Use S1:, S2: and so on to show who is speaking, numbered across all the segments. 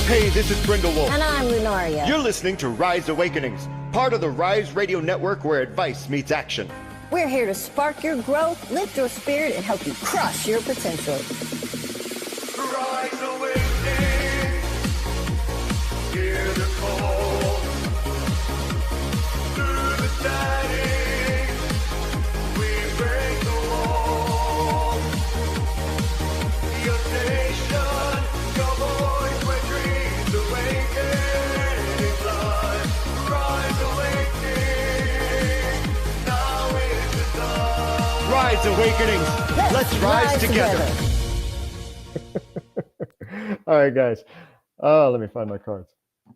S1: Hey, this is BrindleWolf.
S2: And I'm Lunaria.
S1: You're listening to Rise Awakenings, part of the Rise Radio Network where advice meets action.
S2: We're here to spark your growth, lift your spirit, and help you crush your potential.
S1: Rise Awakenings, hear the call. Through the static, we break the wall. Your station, your voice where dreams awaken. Rise Awakening, now is the time. Rise Awakenings, let's rise together.
S3: All right, guys. Oh, let me find my cards.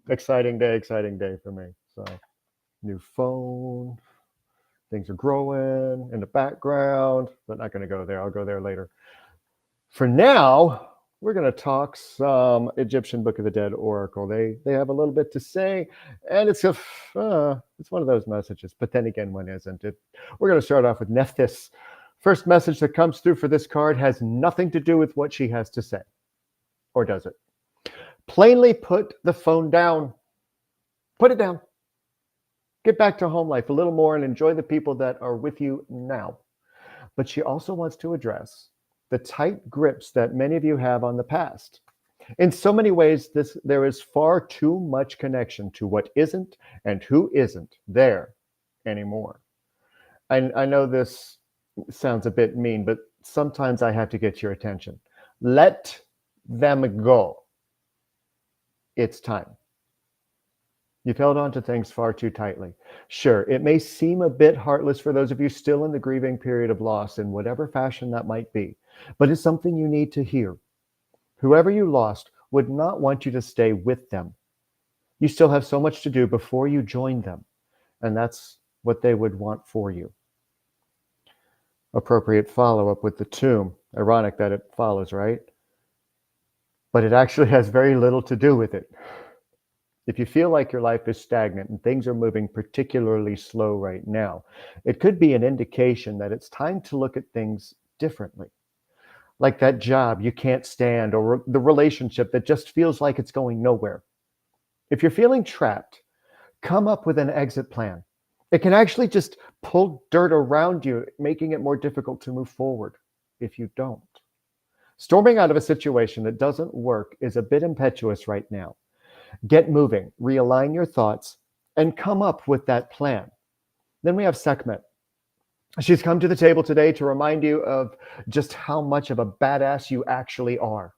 S3: Exciting day for me. So, new phone. Things are growing in the background, but not going to go there. I'll go there later. For now, we're going to talk some Egyptian Book of the Dead Oracle. They have a little bit to say, and it's one of those messages. But then again, one isn't. We're going to start off with Nephthys. First message that comes through for this card has nothing to do with what she has to say. Or does it? Plainly put the phone down. Put it down. Get back to home life a little more and enjoy the people that are with you now. But she also wants to address the tight grips that many of you have on the past. In so many ways, there is far too much connection to what isn't and who isn't there anymore. I know this sounds a bit mean, but sometimes I have to get your attention. Let them go. It's time. You've held on to things far too tightly. Sure, it may seem a bit heartless for those of you still in the grieving period of loss in whatever fashion that might be, but it's something you need to hear. Whoever you lost would not want you to stay with them. You still have so much to do before you join them, and that's what they would want for you. Appropriate follow-up with the tomb. Ironic that it follows, right? But it actually has very little to do with it. If you feel like your life is stagnant and things are moving particularly slow right now, it could be an indication that it's time to look at things differently. Like that job you can't stand or the relationship that just feels like it's going nowhere. If you're feeling trapped, come up with an exit plan. It can actually just pull dirt around you, making it more difficult to move forward if you don't. Storming out of a situation that doesn't work is a bit impetuous right now. Get moving, realign your thoughts, and come up with that plan. Then we have Sekhmet. She's come to the table today to remind you of just how much of a badass you actually are.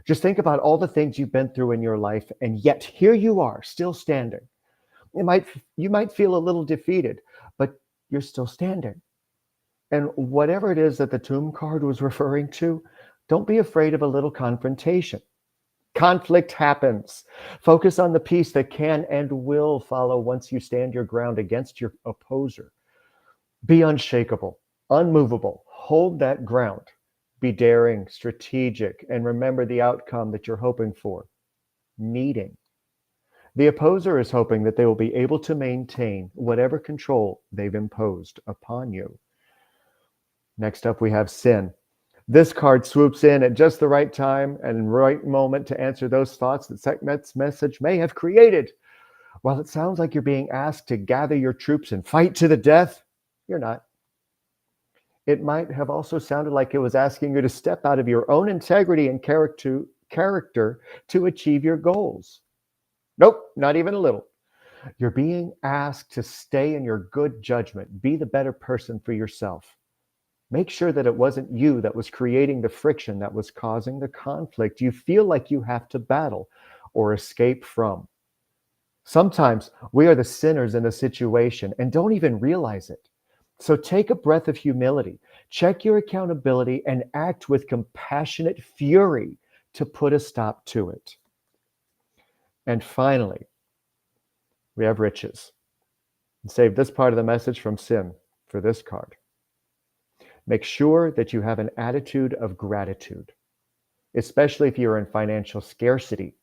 S3: Just think about all the things you've been through in your life, and yet here you are, still standing. You might feel a little defeated, but you're still standing. And whatever it is that the tomb card was referring to, don't be afraid of a little confrontation. Conflict happens. Focus on the peace that can and will follow once you stand your ground against your opposer. Be unshakable, unmovable. Hold that ground. Be daring, strategic, and remember the outcome that you're hoping for, needing. The opposer is hoping that they will be able to maintain whatever control they've imposed upon you. Next up, we have Sin. This card swoops in at just the right time and right moment to answer those thoughts that Sekhmet's message may have created. While it sounds like you're being asked to gather your troops and fight to the death, you're not. It might have also sounded like it was asking you to step out of your own integrity and character to achieve your goals. Nope, not even a little. You're being asked to stay in your good judgment, be the better person for yourself. Make sure that it wasn't you that was creating the friction that was causing the conflict you feel like you have to battle or escape from. Sometimes we are the sinners in a situation and don't even realize it. So take a breath of humility, check your accountability, and act with compassionate fury to put a stop to it. And finally, we have riches. Save this part of the message from Sin for this card. Make sure that you have an attitude of gratitude, especially if you're in financial scarcity.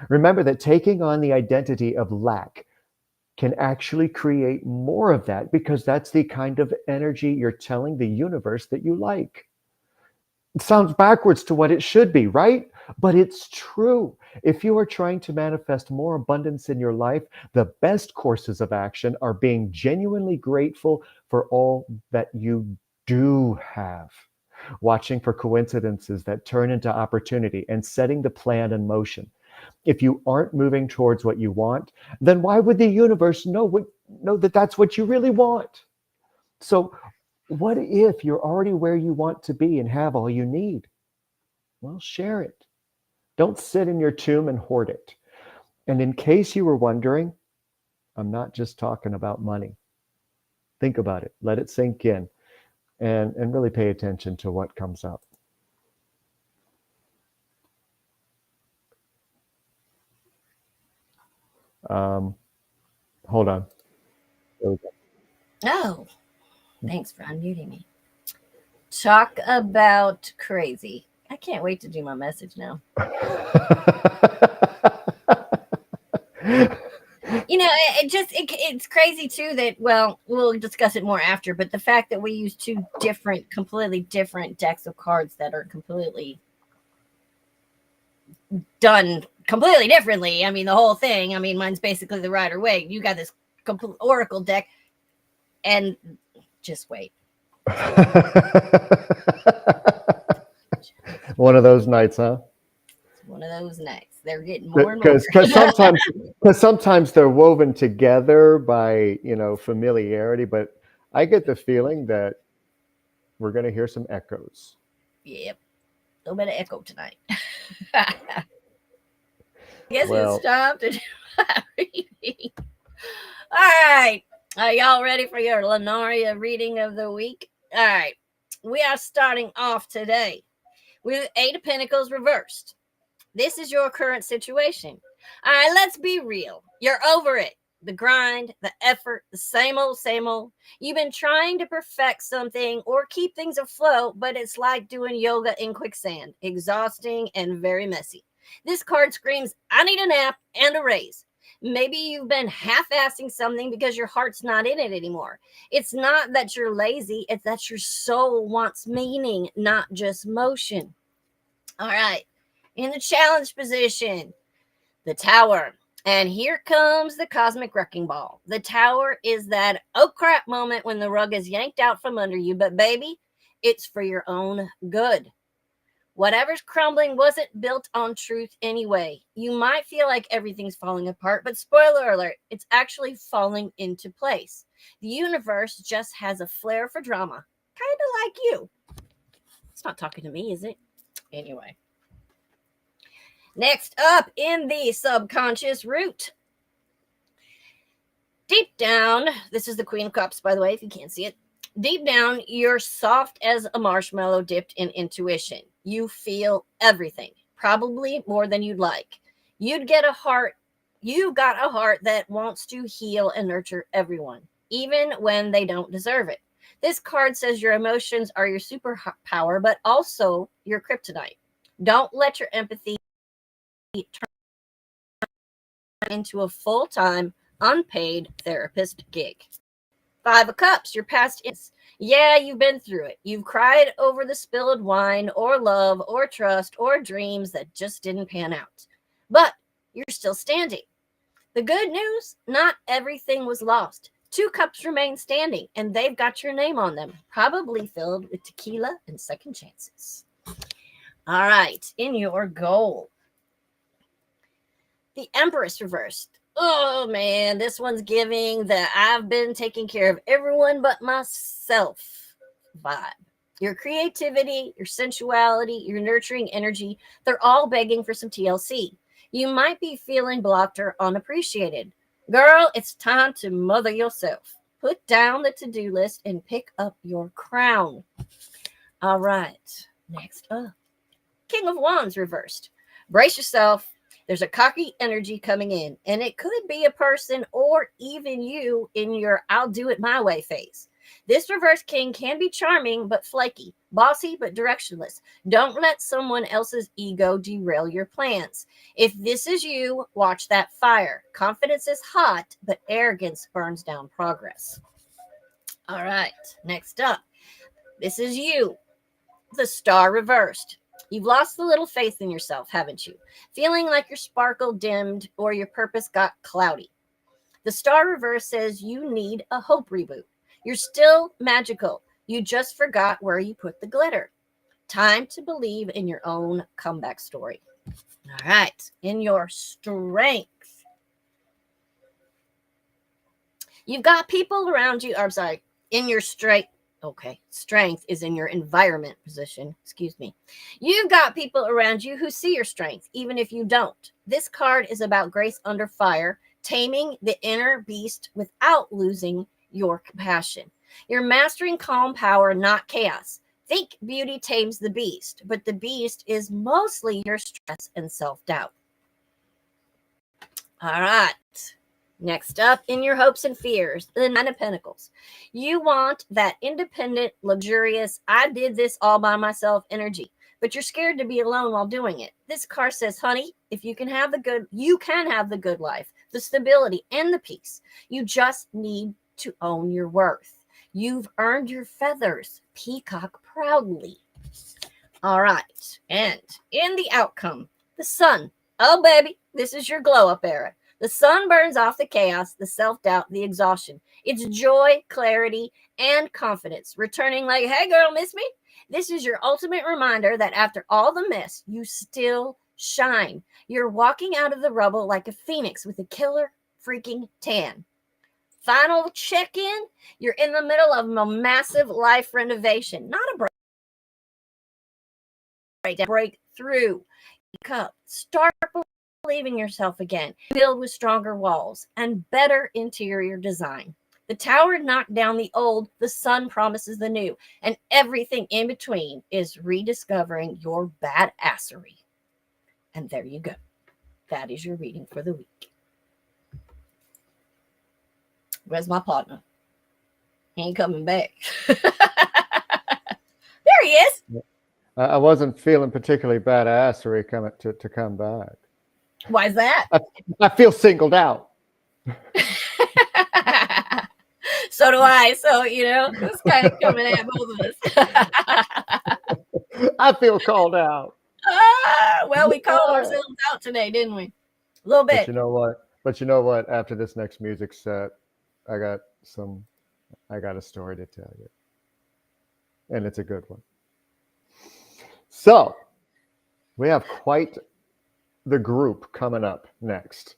S3: Remember that taking on the identity of lack can actually create more of that because that's the kind of energy you're telling the universe that you like. It sounds backwards to what it should be, right? but it's true. If you are trying to manifest more abundance in your life, the best courses of action are being genuinely grateful for all that you do have, watching for coincidences that turn into opportunity, and setting the plan in motion. If you aren't moving towards what you want, then why would the universe know that that's what you really want? So, what if you're already where you want to be and have all you need? Well, share it. Don't sit in your tomb and hoard it. And in case you were wondering, I'm not just talking about money. Think about it, let it sink in, and really pay attention to what comes up. Hold on. There we go.
S4: Oh, thanks for unmuting me. Talk about crazy. I can't wait to do my message now. You know, it's crazy too that, well, we'll discuss it more after, but the fact that we use two completely different decks of cards that are completely done completely differently. I mean, the whole thing. I mean, mine's basically the Rider Waite. You got this complete Oracle deck, and just wait.
S3: One of those nights, huh?
S4: One of those nights. They're getting more and more.
S3: Because sometimes they're woven together by, familiarity, but I get the feeling that we're going to hear some echoes.
S4: Yep. A little bit of echo tonight. Guess who stopped and reading? All right. Are y'all ready for your Lunaria reading of the week? All right. We are starting off today with Eight of Pentacles reversed. This is your current situation. All right, let's be real. You're over it. The grind, the effort, the same old, same old. You've been trying to perfect something or keep things afloat, but it's like doing yoga in quicksand. Exhausting and very messy. This card screams, I need a nap and a raise. Maybe you've been half-assing something because your heart's not in it anymore. It's not that you're lazy. It's that your soul wants meaning, not just motion. All right. In the challenge position, the Tower. And here comes the cosmic wrecking ball. The Tower is that oh crap moment when the rug is yanked out from under you. But baby, it's for your own good. Whatever's crumbling wasn't built on truth anyway. You might feel like everything's falling apart, but spoiler alert, it's actually falling into place. The universe just has a flair for drama. Kind of like you. It's not talking to me, is it? Anyway. Next up in the subconscious root. Deep down, this is the Queen of Cups, by the way, if you can't see it. Deep down, you're soft as a marshmallow dipped in intuition. You feel everything, probably more than you'd like. You've got a heart that wants to heal and nurture everyone, even when they don't deserve it. This card says your emotions are your superpower, but also your kryptonite. Don't let your empathy turn into a full-time, unpaid therapist gig. Five of Cups, your past is. Yeah, you've been through it. You've cried over the spilled wine or love or trust or dreams that just didn't pan out. But you're still standing. The good news, not everything was lost. 2 cups remain standing, and they've got your name on them, probably filled with tequila and second chances. All right, in your goal. The Empress reversed. Oh, man, this one's giving the I've been taking care of everyone but myself vibe. Your creativity, your sensuality, your nurturing energy, they're all begging for some TLC. You might be feeling blocked or unappreciated. Girl, it's time to mother yourself. Put down the to-do list and pick up your crown. All right, next up. King of Wands reversed. Brace yourself. There's a cocky energy coming in, and it could be a person or even you in your I'll do it my way phase. This reverse king can be charming but flaky, bossy but directionless. Don't let someone else's ego derail your plans. If this is you, watch that fire. Confidence is hot, but arrogance burns down progress. All right, next up. This is you. The Star reversed. You've lost a little faith in yourself, haven't you? Feeling like your sparkle dimmed or your purpose got cloudy. The star reverse says you need a hope reboot. You're still magical. You just forgot where you put the glitter. Time to believe in your own comeback story. All right. In your strength. You've got people around you. I'm sorry. In your strength. Okay. Strength is in your environment position. Excuse me. You've got people around you who see your strength, even if you don't. This card is about grace under fire, taming the inner beast without losing your compassion. You're mastering calm power, not chaos. Think beauty tames the beast, but the beast is mostly your stress and self-doubt. All right. Next up, in your hopes and fears, the Nine of Pentacles. You want that independent, luxurious, I did this all by myself energy, but you're scared to be alone while doing it. This card says, honey, if you can have the good, you can have the good life, the stability, and the peace. You just need to own your worth. You've earned your feathers. Peacock proudly. All right. And in the outcome, the sun. Oh, baby, this is your glow up era. The sun burns off the chaos, the self-doubt, the exhaustion. It's joy, clarity, and confidence. Returning like, hey, girl, miss me? This is your ultimate reminder that after all the mess, you still shine. You're walking out of the rubble like a phoenix with a killer freaking tan. Final check-in, you're in the middle of a massive life renovation, not a breakthrough. Start believing yourself again, build with stronger walls and better interior design. The tower knocked down the old, the sun promises the new, and everything in between is rediscovering your badassery. And there you go. That is your reading for the week. Where's my partner? He ain't coming back. There he is.
S3: I wasn't feeling particularly badassery coming to come back.
S4: Why is that?
S3: I feel singled out.
S4: So do I. So, it's kind of coming at both of us.
S3: I feel called out.
S4: Well, we called ourselves out today, didn't we? A little bit.
S3: But you know what? After this next music set, I got a story to tell you. And it's a good one. So, we have quite the group coming up next.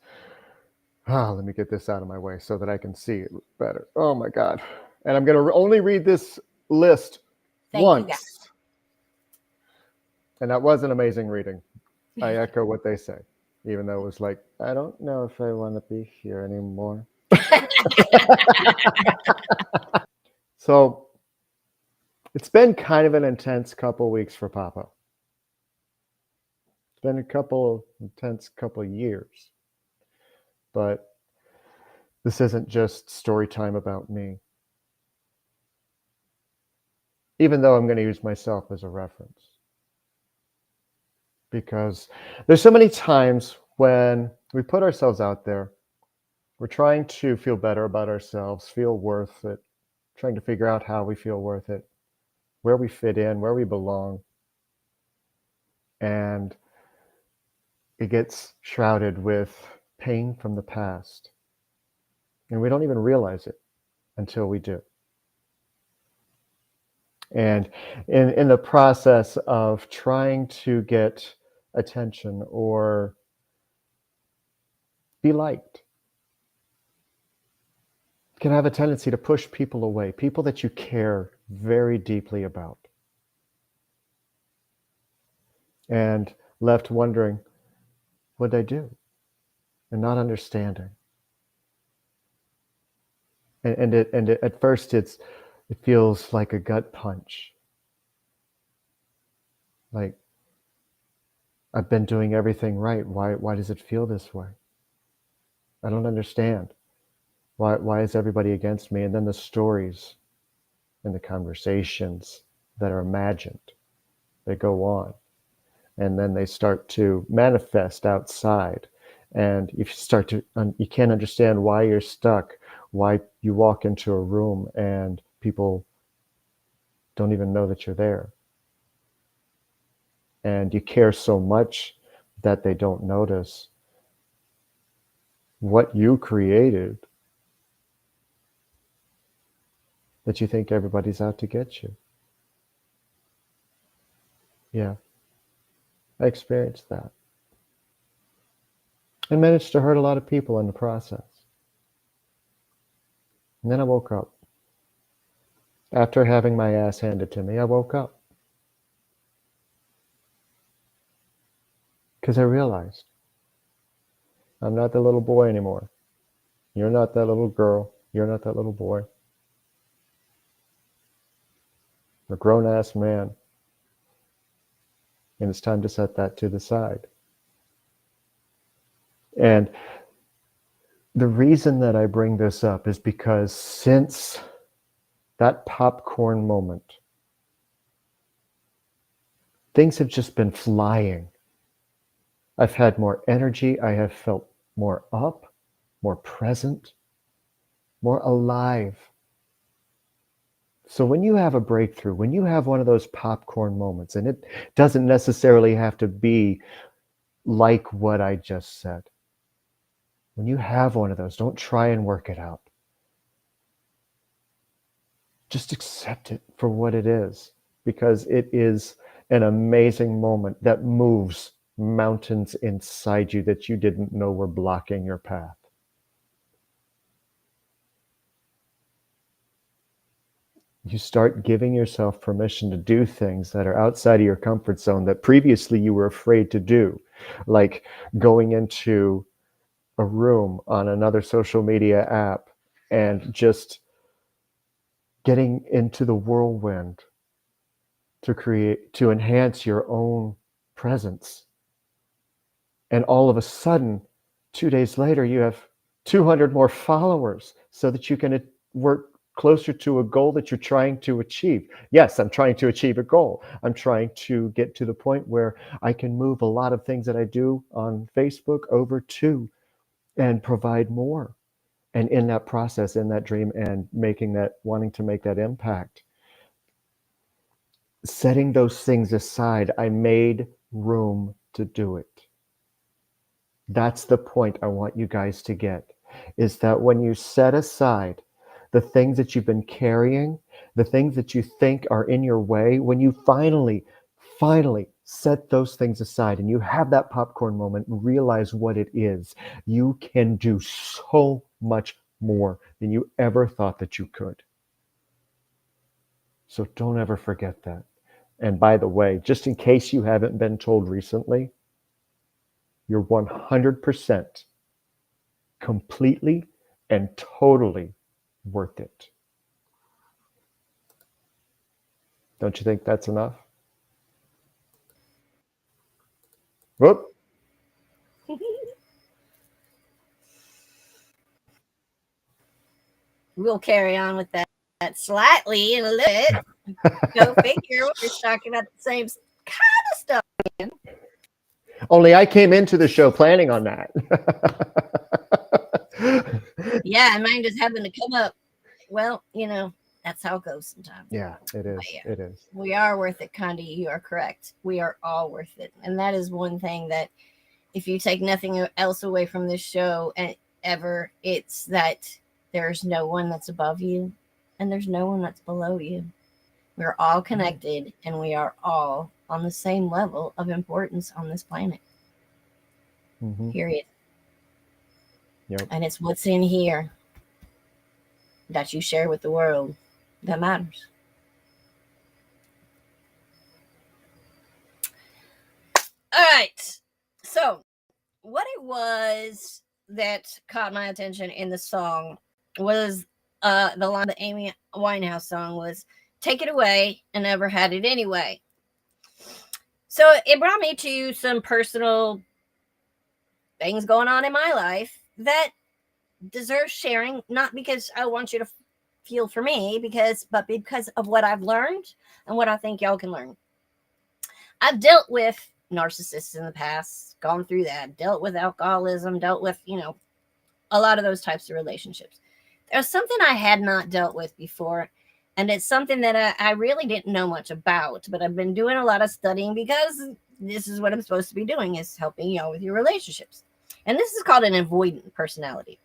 S3: Let me get this out of my way so that I can see it better. Oh my God. And I'm going to only read this list once. And that was an amazing reading. I echo what they say, even though it was like, I don't know if I want to be here anymore. So it's been kind of an intense couple weeks for Papa. It's been a intense couple years. But this isn't just story time about me. Even though I'm going to use myself as a reference. Because there's so many times when we put ourselves out there, we're trying to feel better about ourselves, feel worth it, trying to figure out how we feel worth it, where we fit in, where we belong. And it gets shrouded with pain from the past. And we don't even realize it until we do. And in the process of trying to get attention or be liked, can have a tendency to push people away, people that you care very deeply about. And left wondering, what did I do? And not understanding. And at first it feels like a gut punch. Like, I've been doing everything right. Why does it feel this way? I don't understand. Why is everybody against me? And then the stories and the conversations that are imagined, they go on. And then they start to manifest outside. And you can't understand why you're stuck, why you walk into a room and people don't even know that you're there. and you care so much that they don't notice what you created, that you think everybody's out to get you. Yeah, I experienced that. I managed to hurt a lot of people in the process. And then I woke up. After having my ass handed to me, I woke up. Because I realized I'm not the little boy anymore. You're not that little girl. You're not that little boy. I'm a grown-ass man. And it's time to set that to the side. And the reason that I bring this up is because since that popcorn moment, things have just been flying. I've had more energy. I have felt more up, more present, more alive. So when you have a breakthrough, when you have one of those popcorn moments, and it doesn't necessarily have to be like what I just said. When you have one of those, don't try and work it out. Just accept it for what it is, because it is an amazing moment that moves mountains inside you that you didn't know were blocking your path. You start giving yourself permission to do things that are outside of your comfort zone that previously you were afraid to do, like going into a room on another social media app and just getting into the whirlwind to enhance your own presence. And all of a sudden, 2 days later, you have 200 more followers so that you can work closer to a goal that you're trying to achieve. Yes, I'm trying to achieve a goal. I'm trying to get to the point where I can move a lot of things that I do on Facebook over to and provide more. And in that process, in that dream, and wanting to make that impact, setting those things aside, I made room to do it. That's the point I want you guys to get, is that when you set aside the things that you've been carrying, the things that you think are in your way, when you finally set those things aside and you have that popcorn moment and realize what it is, you can do so much more than you ever thought that you could. So don't ever forget that. And by the way, just in case you haven't been told recently, you're 100% completely and totally worth it. Don't you think that's enough? Whoop.
S4: We'll carry on with that slightly in a little bit. Go figure. We're talking about the same kind of stuff.
S3: Only I came into the show planning on that.
S4: Yeah, and mine just happened to come up. Well, that's how it goes sometimes.
S3: Yeah, it is.
S4: Yeah.
S3: It is.
S4: We are worth it, Condi. You are correct. We are all worth it. And that is one thing that if you take nothing else away from this show and ever, it's that there's no one that's above you and there's no one that's below you. We're all connected and we are all on the same level of importance on this planet.
S3: Mm-hmm.
S4: Period.
S3: Yep.
S4: And it's what's in here that you share with the world that matters. All right. So, what it was that caught my attention in the song was the line, the Amy Winehouse song was, "Take it away, I never had it anyway." So it brought me to some personal things going on in my life that deserve sharing, not because I want you to feel for me, but because of what I've learned and what I think y'all can learn. I've dealt with narcissists in the past, gone through that, dealt with alcoholism, dealt with, a lot of those types of relationships. There's something I had not dealt with before, and it's something that I really didn't know much about, but I've been doing a lot of studying because this is what I'm supposed to be doing, is helping you out with your relationships. And this is called an avoidant personality.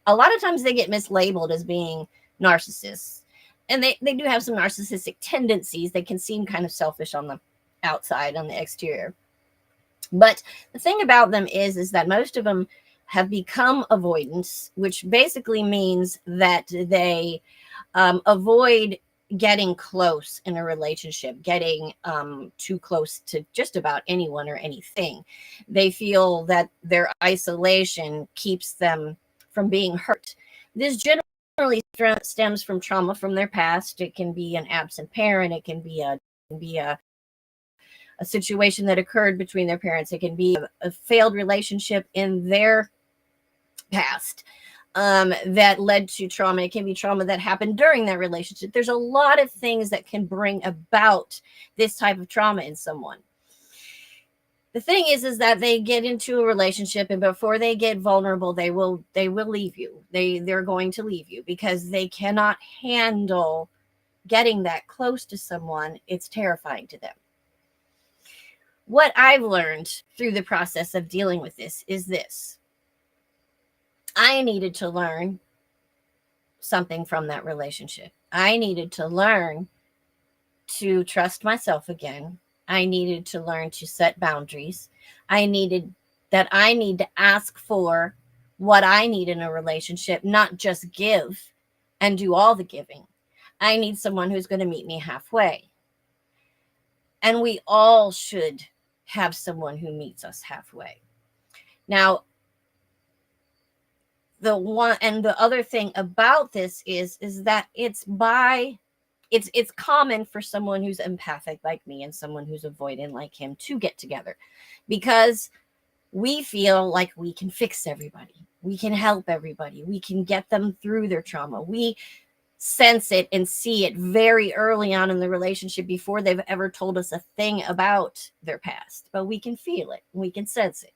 S4: A lot of times they get mislabeled as being narcissists. And they do have some narcissistic tendencies. They can seem kind of selfish on the outside, on the exterior. But the thing about them is that most of them have become avoidants, which basically means that they avoid getting close in a relationship, getting too close to just about anyone or anything. They feel that their isolation keeps them from being hurt. This generally stems from trauma from their past. It can be an absent parent. It can be a situation that occurred between their parents. It can be a failed relationship in their past that led to trauma. It can be trauma that happened during that relationship. There's a lot of things that can bring about this type of trauma in someone. The thing is that they get into a relationship, and before they get vulnerable, they will leave you. They're going to leave you because they cannot handle getting that close to someone. It's terrifying to them. What I've learned through the process of dealing with this is this. I needed to learn something from that relationship. I needed to learn to trust myself again. I needed to learn to set boundaries. I need to ask for what I need in a relationship, not just give and do all the giving. I need someone who's going to meet me halfway. And we all should have someone who meets us halfway. Now, the other thing about this is that it's common for someone who's empathic like me and someone who's avoidant like him to get together, because we feel like we can fix everybody. We can help everybody. We can get them through their trauma. We sense it and see it very early on in the relationship before they've ever told us a thing about their past. But we can feel it. We can sense it.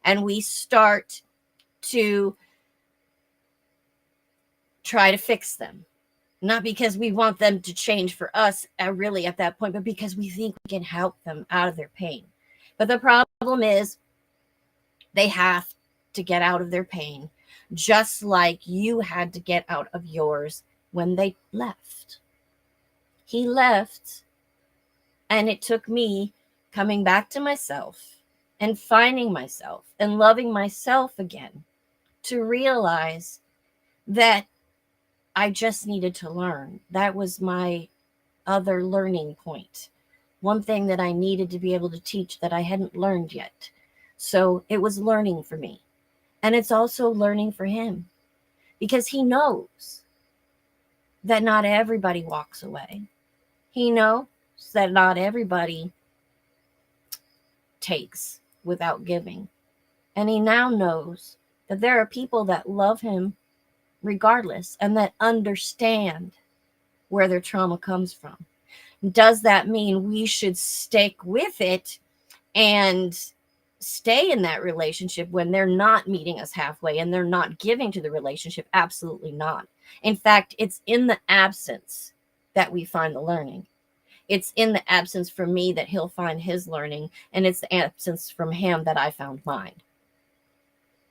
S4: And we start to try to fix them. Not because we want them to change for us really at that point, but because we think we can help them out of their pain. But the problem is they have to get out of their pain, just like you had to get out of yours when they left. He left, and it took me coming back to myself and finding myself and loving myself again to realize that I just needed to learn. That was my other learning point. One thing that I needed to be able to teach that I hadn't learned yet. So it was learning for me. And it's also learning for him, because he knows that not everybody walks away. He knows that not everybody takes without giving. And he now knows that there are people that love him regardless and that understand where their trauma comes from. Does that mean we should stick with it and stay in that relationship when they're not meeting us halfway and they're not giving to the relationship? Absolutely not. In fact, it's in the absence that we find the learning. It's in the absence for me that he'll find his learning, and it's the absence from him that I found mine.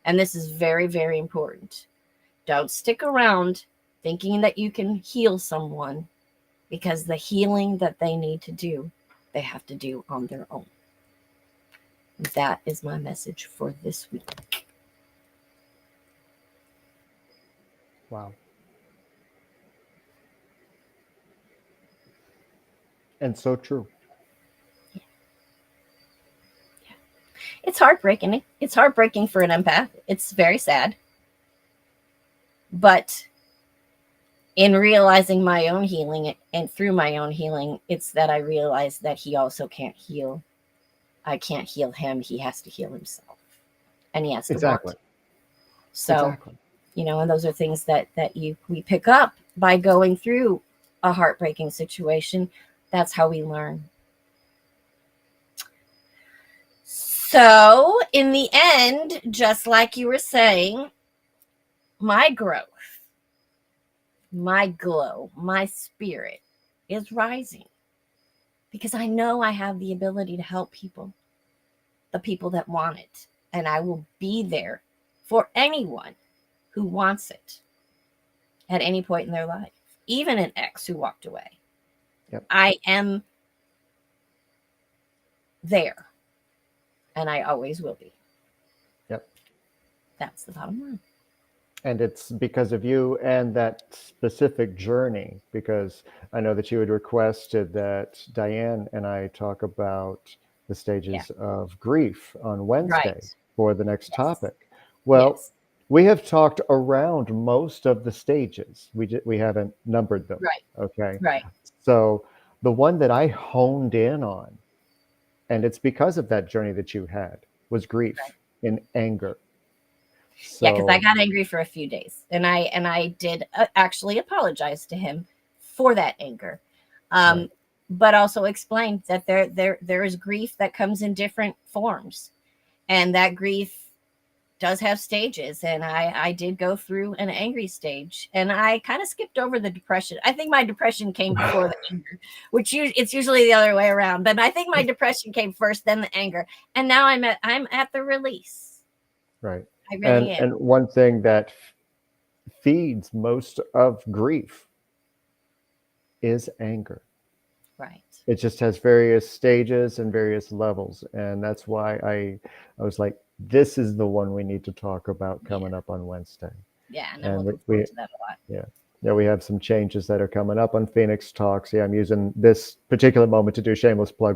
S4: And this is very, very important. Don't stick around thinking that you can heal someone, because the healing that they need to do, they have to do on their own. That is my message for this week.
S3: Wow. And so true.
S4: Yeah. It's heartbreaking. It's heartbreaking for an empath. It's very sad. But in realizing my own healing and through my own healing, it's that I realized that he also can't heal. I can't heal him. He has to heal himself. And he has to
S3: Exactly.
S4: want. So,
S3: Exactly.
S4: And those are things that we pick up by going through a heartbreaking situation. That's how we learn. So, in the end, just like you were saying, my growth, my glow, my spirit is rising, because I know I have the ability to help people. the people that want it. And I will be there for anyone who wants it at any point in their life, even an ex who walked away.
S3: Yep.
S4: I am there, and I always will be.
S3: Yep.
S4: That's the bottom line.
S3: And it's because of you and that specific journey, because I know that you had requested that Diane and I talk about the stages of grief on Wednesday for the next topic. Well, we have talked around most of the stages. We haven't numbered them.
S4: Right.
S3: Okay.
S4: Right.
S3: So the one that I honed in on, and it's because of that journey that you had, was grief and anger. So,
S4: yeah, because I got angry for a few days, and I did actually apologize to him for that anger, but also explained that there is grief that comes in different forms, and that grief does have stages. And I did go through an angry stage, and I kind of skipped over the depression. I think my depression came before the anger, which it's usually the other way around. But I think my depression came first, then the anger, and now I'm at the release.
S3: Right.
S4: I really am.
S3: And one thing that feeds most of grief is anger.
S4: Right.
S3: It just has various stages and various levels. And that's why I was like, this is the one we need to talk about coming up on Wednesday.
S4: Yeah, and I'm looking forward to that a lot.
S3: Yeah, we have some changes that are coming up on Phoenix Talks. Yeah, I'm using this particular moment to do a shameless plug